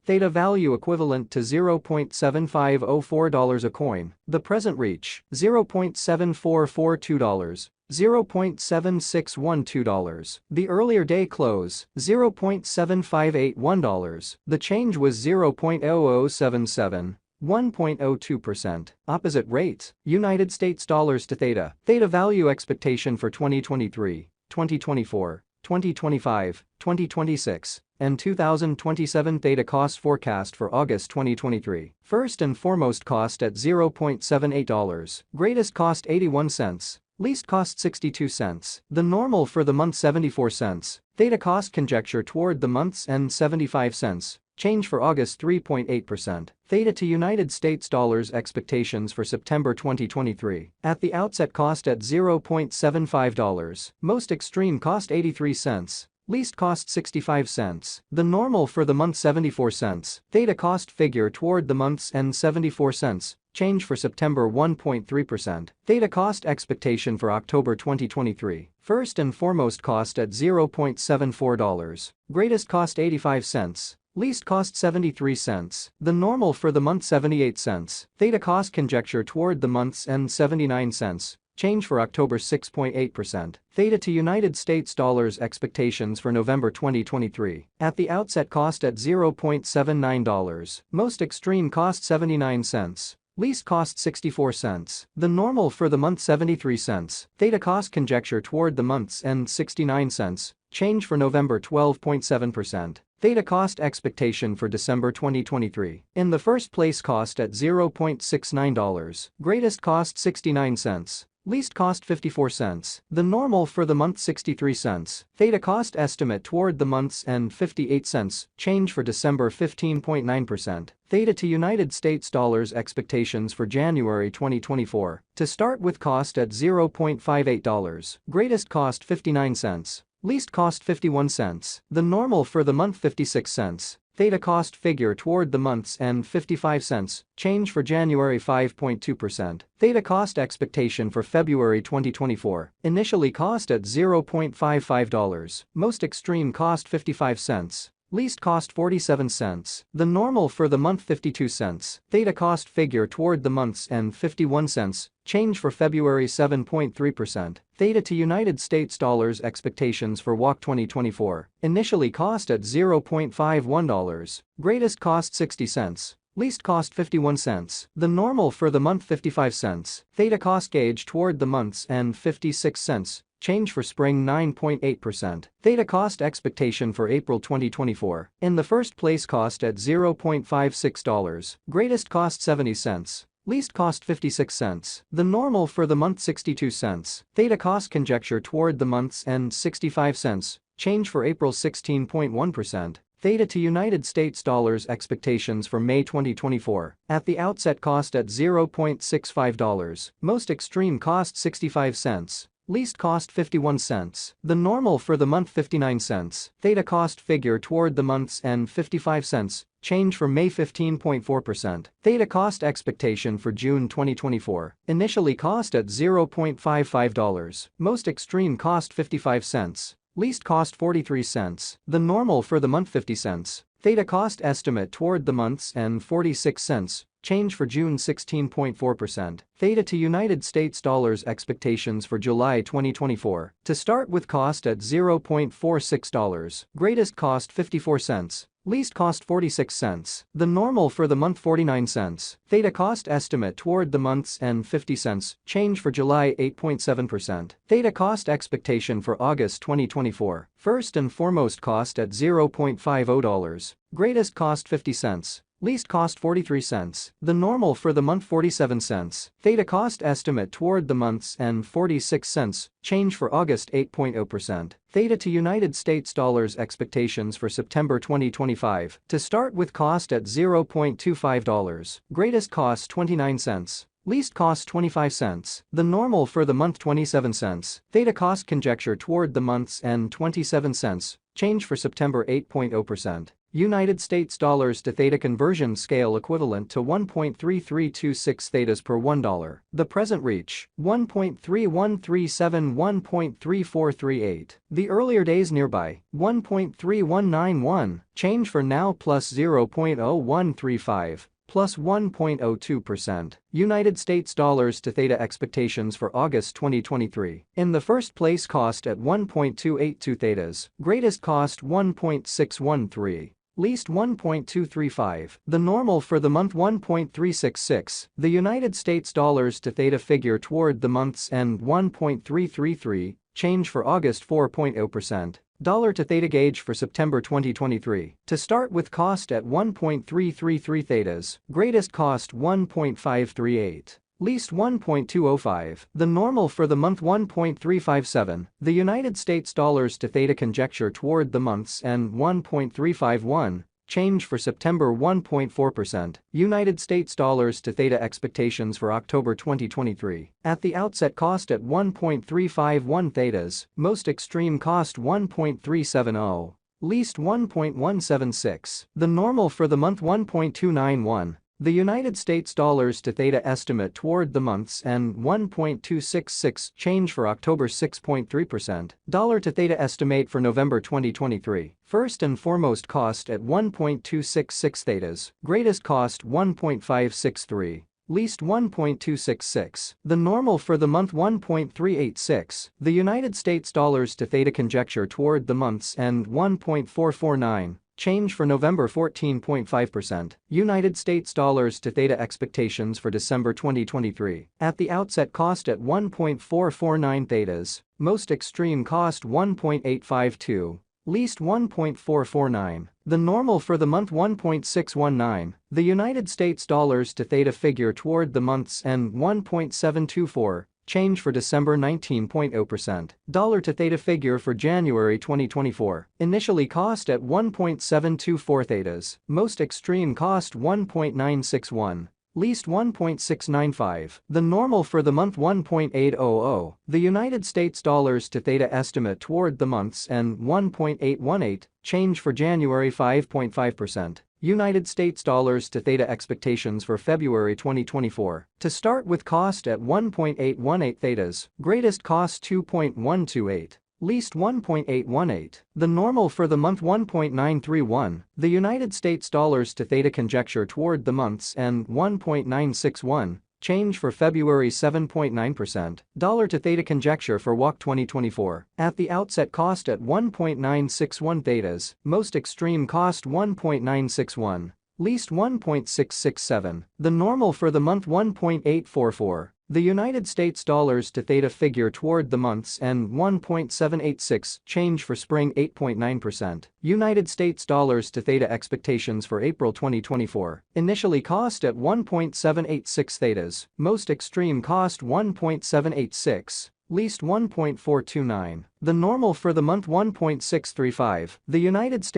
Theta value equivalent to $0.7504 a coin. The present reach, $0.7442. $0.7612. The earlier day close, $0.7581. The change was 0.0077. 1.02%. Opposite rates, United States dollars to Theta. Theta value expectation for 2023, 2024, 2025, 2026, and 2027. Theta cost forecast for August 2023. First and foremost cost at $0.78. Greatest cost 81 cents. Least cost 62 cents. The normal for the month 74 cents. Theta cost conjecture toward the month's end 75 cents. Change for August 3.8%. Theta to United States dollars expectations for September 2023. At the outset cost at $0.75. Most extreme cost 83 cents. Least cost 65 cents. The normal for the month 74 cents. Theta cost figure toward the month's end 74 cents. Change for September 1.3%. Theta cost expectation for October 2023. First and foremost cost at $0.74. Greatest cost 85 cents. Least cost 73 cents. The normal for the month 78 cents. Theta cost conjecture toward the month's end 79 cents. Change for October 6.8%. Theta to United States dollars expectations for November 2023. At the outset cost at $0.79. Most extreme cost 79 cents. Least cost 64 cents. The normal for the month 73 cents. Theta cost conjecture toward the month's end 69 cents. Change for November 12.7%. Theta cost expectation for December 2023. In the first place cost at $0.69. Greatest cost 69 cents. Least cost 54 cents. The normal for the month 63 cents. Theta cost estimate toward the month's end 58 cents. Change for December 15.9%. Theta to United States dollars expectations for January 2024. To start with cost at $0.58. Greatest cost 59 cents. Least cost 51 cents. The normal for the month 56 cents. Theta cost figure toward the month's end 55 cents. Change for January 5.2%. Theta cost expectation for February 2024. Initially cost at $0.55. Most extreme cost 55 cents. Least cost 47 cents. The normal for the month 52 cents. Theta cost figure toward the month's end 51 cents. Change for February 7.3%. Theta to United States dollars expectations for WOC 2024. Initially cost at $0.51. Greatest cost 60 cents. Least cost 51 cents. The normal for the month 55 cents. Theta cost gauge toward the month's end 56 cents. Change for spring 9.8%. Theta cost expectation for April 2024. In the first place cost at $0.56. Greatest cost 70 cents. Least cost 56 cents. The normal for the month 62 cents. Theta cost conjecture toward the month's end 65 cents. Change for April 16.1%. Theta to United States dollars expectations for May 2024. At the outset cost at $0.65. Most extreme cost 65 cents. Least cost 51 cents. The normal for the month 59 cents. Theta cost figure toward the month's end 55 cents. Change for May 15.4%. Theta cost expectation for June 2024. Initially cost at $0.55. Most extreme cost 55 cents. Least cost 43 cents. The normal for the month 50 cents. Theta cost estimate toward the month's end 46 cents. Change for June 16.4%. Theta to United States dollars expectations for July 2024. To start with cost at $0.46. Greatest cost 54 cents. Least cost 46 cents. The normal for the month 49 cents. Theta cost estimate toward the month's end 50 cents. Change for July 8.7%. Theta cost expectation for August 2024. First and foremost cost at $0.50. Greatest cost 50 cents. Least cost 43 cents. The normal for the month 47 cents. Theta cost estimate toward the month's end 46 cents. Change for August 8.0%. Theta to United States dollars expectations for September 2025. To start with cost at $0.25. Greatest cost 29 cents. Least cost 25 cents. The normal for the month 27 cents. Theta cost conjecture toward the month's end 27 cents. Change for September 8.0%. United States dollars to Theta conversion scale equivalent to 1.3326 Thetas per $1. The present reach, 1.3137 1.3438. The earlier days nearby, 1.3191, change for now plus 0.0135. Plus 1.02%. United States dollars to Theta expectations for August 2023. In the first place, cost at 1.282 Thetas, greatest cost 1.613. Least 1.235. The normal for the month 1.366. The United States dollars to Theta figure toward the month's end 1.333. Change for August 4.0%. Dollar to Theta gauge for September 2023. To start with, cost at 1.333 Thetas, greatest cost 1.538. Least 1.205. The normal for the month 1.357. The United States dollars to Theta conjecture toward the month's end 1.351. Change for September 1.4%. United States dollars to Theta expectations for October 2023. At the outset, cost at 1.351 Thetas, most extreme cost 1.370. Least 1.176. The normal for the month 1.291. The United States dollars to Theta estimate toward the month's end 1.266. Change for October 6.3%. Dollar to Theta estimate for November 2023. First and foremost, cost at 1.266 Thetas, greatest cost 1.563. Least 1.266. The normal for the month 1.386. The United States dollars to Theta conjecture toward the month's end 1.449. Change for November 14.5%. United States dollars to Theta expectations for December 2023. At the outset, cost at 1.449 Thetas, most extreme cost 1.852. Least 1.449. The normal for the month 1.619. The United States dollars to Theta figure toward the month's end 1.724. Change for December 19.0%. Dollar to Theta figure for January 2024. Initially cost at 1.724 Thetas, most extreme cost 1.961. Least 1.695. The normal for the month 1.800. The United States dollars to Theta estimate toward the month's end 1.818. Change for January 5.5%. United States dollars to Theta expectations for February 2024. To start with, cost at 1.818 Thetas, greatest cost 2.128. Least 1.818. The normal for the month 1.931. The United States dollars to Theta conjecture toward the month's end 1.961. Change for February 7.9%. Dollar to Theta conjecture for WOC 2024. At the outset, cost at 1.961 Thetas, most extreme cost 1.961. Least 1.667. The normal for the month 1.844. The United States dollars to Theta figure toward the month's end 1.786. Change for spring 8.9%. United States dollars to Theta expectations for April 2024. Initially cost at 1.786 Thetas, most extreme cost 1.786. Least 1.429. The normal for the month 1.635. The United States